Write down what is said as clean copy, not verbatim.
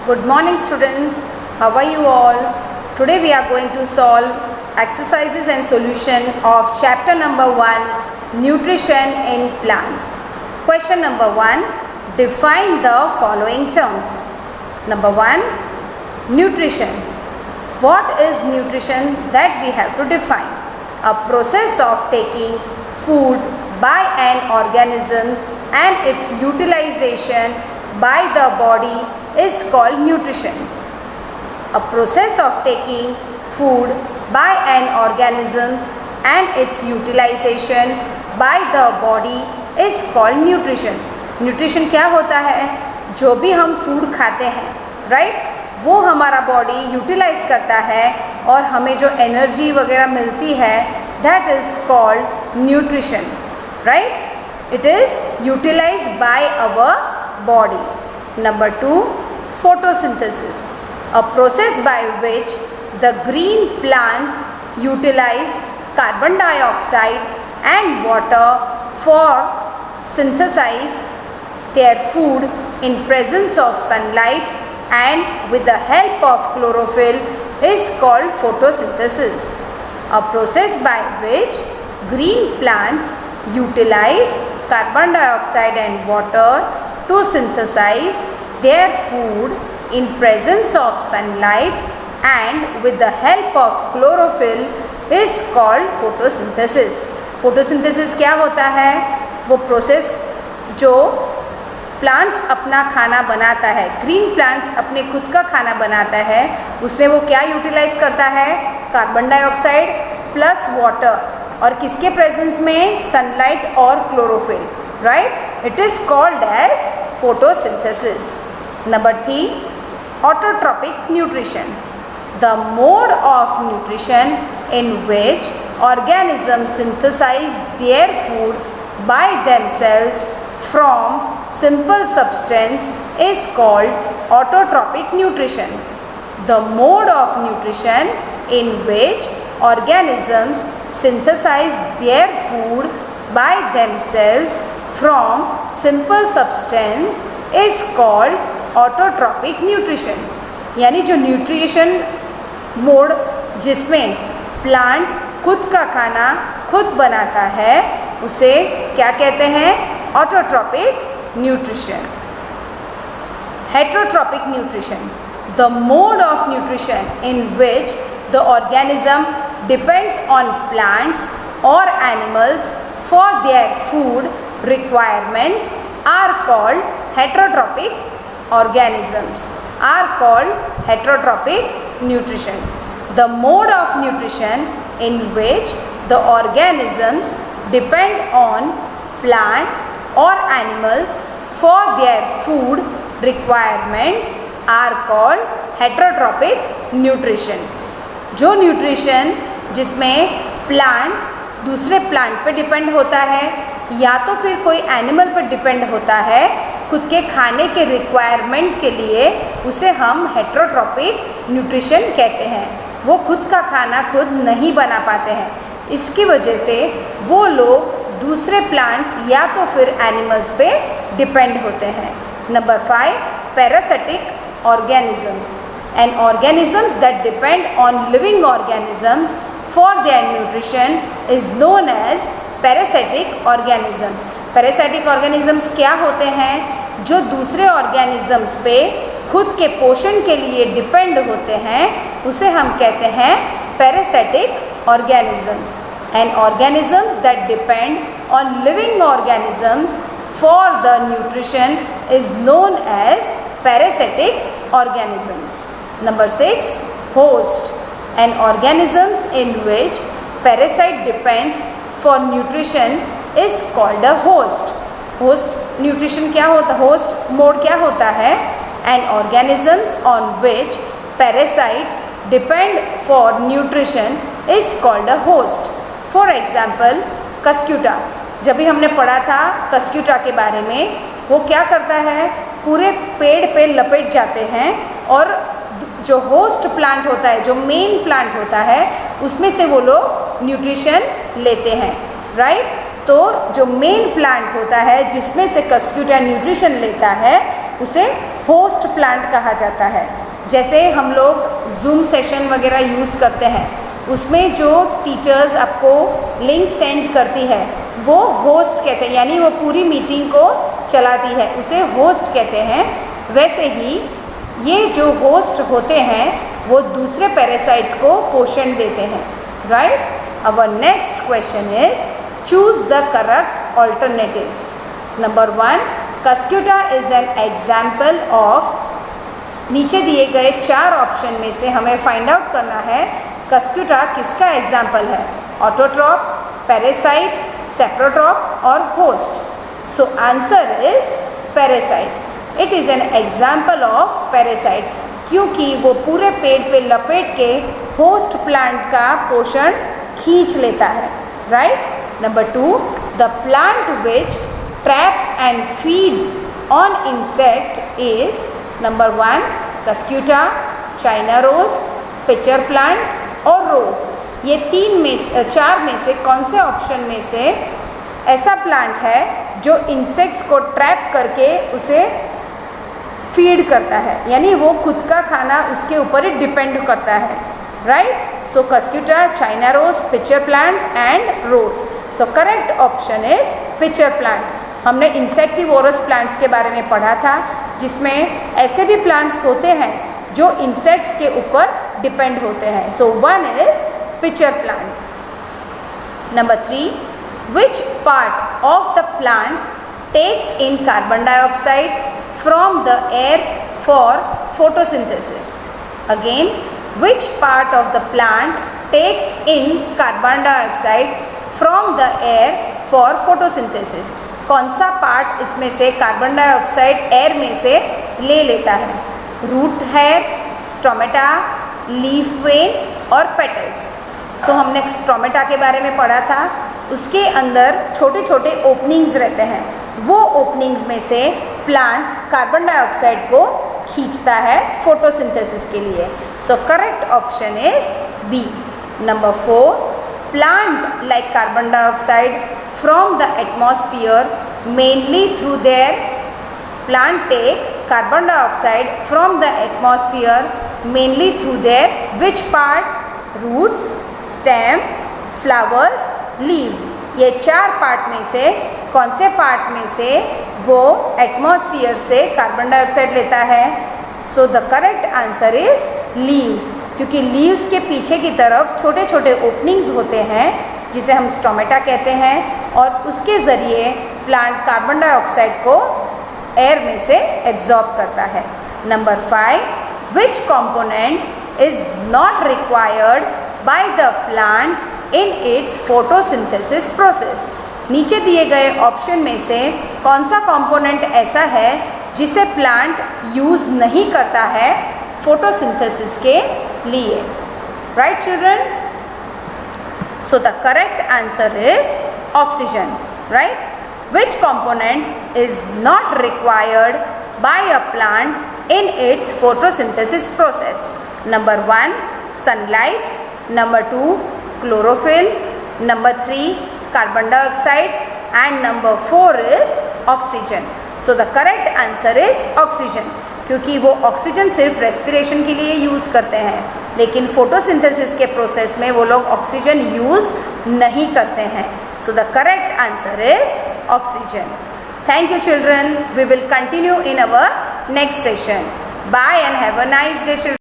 Good morning students, how are you all? Today we are going to solve exercises and solution of chapter number 1, Nutrition in Plants. Question number 1, define the following terms. Number 1, nutrition. What is nutrition that we have to define? A process of taking food by an organism and its utilization by the body is called nutrition. A process of taking food by an organism and its utilization by the body is called nutrition. Nutrition क्या होता है? जो भी हम food खाते हैं, right, वो हमारा बॉडी यूटिलाइज करता है और हमें जो एनर्जी वगैरह मिलती है, that is called nutrition, right. It is utilized by our body. Number 2, photosynthesis, a process by which the green plants utilize carbon dioxide and water for synthesize their food in presence of sunlight and with the help of chlorophyll is called photosynthesis. A process by which green plants utilize carbon dioxide and water to synthesize their food in presence of sunlight and with the help of chlorophyll is called photosynthesis. Photosynthesis क्या होता है? वो process जो plants अपना खाना बनाता है, green plants अपने खुद का खाना बनाता है, उसमें वो क्या यूटिलाइज करता है? कार्बन डाइऑक्साइड प्लस वाटर, और किसके प्रेजेंस में? सनलाइट और chlorophyll, right. It is called as photosynthesis. Number 3, autotrophic nutrition, the mode of nutrition in which organisms synthesize their food by themselves from simple substance is called autotrophic nutrition. The mode of nutrition in which organisms synthesize their food by themselves from simple substance is called autotrophic nutrition. यानी जो nutrition mode जिसमें plant खुद का खाना खुद बनाता है, उसे क्या कहते हैं? Autotrophic nutrition. Heterotrophic nutrition, the mode of nutrition in which the organism depends on plants or animals for their food requirements are called heterotrophic organisms, are called heterotrophic nutrition. The mode of nutrition in which the organisms depend on plant or animals for their food requirement are called heterotrophic nutrition. जो nutrition जिसमें plant दूसरे plant पे depend होता है या तो फिर कोई एनिमल पर डिपेंड होता है खुद के खाने के रिक्वायरमेंट के लिए, उसे हम हेटरोट्रॉपिक न्यूट्रिशन कहते हैं. वो खुद का खाना खुद नहीं बना पाते हैं, इसकी वजह से वो लोग दूसरे प्लांट्स या तो फिर एनिमल्स पे डिपेंड होते हैं. Number 5, parasitic organisms, and organisms that depend on living organisms for their nutrition is known as parasitic organisms. Parasitic organisms क्या होते हैं? जो दूसरे organisms पे खुद के पोषण के लिए डिपेंड होते हैं, उसे हम कहते हैं parasitic organisms. And organisms that depend on living organisms for the nutrition is known as parasitic organisms. Number 6, host, and organisms in which parasite depends for nutrition is called a host. Host nutrition क्या होता है? Host mode क्या होता है? And organisms on which parasites depend for nutrition is called a host. For example, Cuscuta. जब भी हमने पढ़ा था कस्क्यूटा के बारे में, वो क्या करता है? पूरे पेड़ पे लपेट जाते हैं और जो होस्ट प्लांट होता है, जो मेन प्लांट होता है, उसमें से वो लोग न्यूट्रिशन लेते हैं, राइट. तो जो मेन प्लांट होता है जिसमें से कस्क्यूटा न्यूट्रिशन लेता है, उसे होस्ट प्लांट कहा जाता है। जैसे हम लोग जूम सेशन वगैरह यूज़ करते हैं, उसमें जो टीचर्स आपको लिंक सेंड करती है वो होस्ट कहते हैं, यानी वो पूरी मीटिंग को चलाती है, उसे होस्ट कहते हैं। वैसे ही ये जो होस्ट होते हैं वो दूसरे पैरासाइट्स को पोषण देते हैं, right. Our next question is choose the correct alternatives. Number 1, Cuscuta is an example of, नीचे दिए गए 4 ऑप्शन में से हमें फाइंड आउट करना है कस्क्यूटा किसका एग्जाम्पल है, ऑटोट्रॉप, पैरासाइट, सेप्रोट्रॉप और host. So answer is parasite. It is an example of parasite, क्योंकि वो पूरे पेड़ पे लपेट के होस्ट प्लांट का पोषण खींच लेता है, right. Number 2, the plant which traps and feeds on insect is, number 1 cuscuta, china rose, pitcher plant और रोज। ये 4 में से कौन से ऑप्शन में से ऐसा प्लांट है जो इंसेक्ट्स को ट्रैप करके उसे फीड करता है, यानी वो खुद का खाना उसके ऊपर ही डिपेंड करता है, right. So cuscuta, china rose, pitcher plant and rose. So correct option is pitcher plant. हमने इंसेक्टिवोरस प्लांट्स के बारे में पढ़ा था, जिसमें ऐसे भी प्लांट्स होते हैं जो इंसेक्ट्स के ऊपर डिपेंड होते हैं। So 1 is pitcher plant. Number 3, which part of the plant takes in carbon dioxide from the air for photosynthesis. Again, which part of the plant takes in carbon dioxide from the air for photosynthesis. कौन सा part इसमें से carbon dioxide air में से ले लेता है? Root hair, stomata, leaf vein और पेटल्स। सो हमने स्टोमेटा के बारे में पढ़ा था, उसके अंदर छोटे छोटे ओपनिंग्स रहते हैं, वो ओपनिंग्स में से प्लांट कार्बन डाइऑक्साइड को खींचता है फोटोसिंथेसिस के लिए। So correct option is B. Number 4, plant like carbon dioxide from the atmosphere mainly through their, plant take carbon dioxide from the atmosphere mainly through their which part? Roots, stem, flowers, leaves। ये 4 part में से कौन से part में से वो atmosphere से carbon dioxide लेता है? सो the correct answer is leaves, क्योंकि लीव्स के पीछे की तरफ छोटे छोटे ओपनिंग्स होते हैं जिसे हम स्टोमेटा कहते हैं, और उसके ज़रिए प्लांट कार्बन डाइऑक्साइड को एयर में से एब्जॉर्ब करता है। Number 5, which component is not required by the plant in its photosynthesis process. नीचे दिए गए ऑप्शन में से कौन सा कंपोनेंट ऐसा है जिसे प्लांट यूज़ नहीं करता है फोटोसिंथेसिस के लिए? Right children? So the correct answer is oxygen, right? Which component is not required by a plant in its photosynthesis process? Number 1, sunlight. Number 2, chlorophyll. Number 3, carbon dioxide. And number 4 is oxygen. So the correct answer is oxygen, क्योंकि वो oxygen सिर्फ respiration के लिए use करते हैं, लेकिन photosynthesis के process में वो लोग ऑक्सीजन यूज़ नहीं करते हैं। So the correct answer is oxygen. Thank you children, we will continue in our next session. Bye and have a nice day children.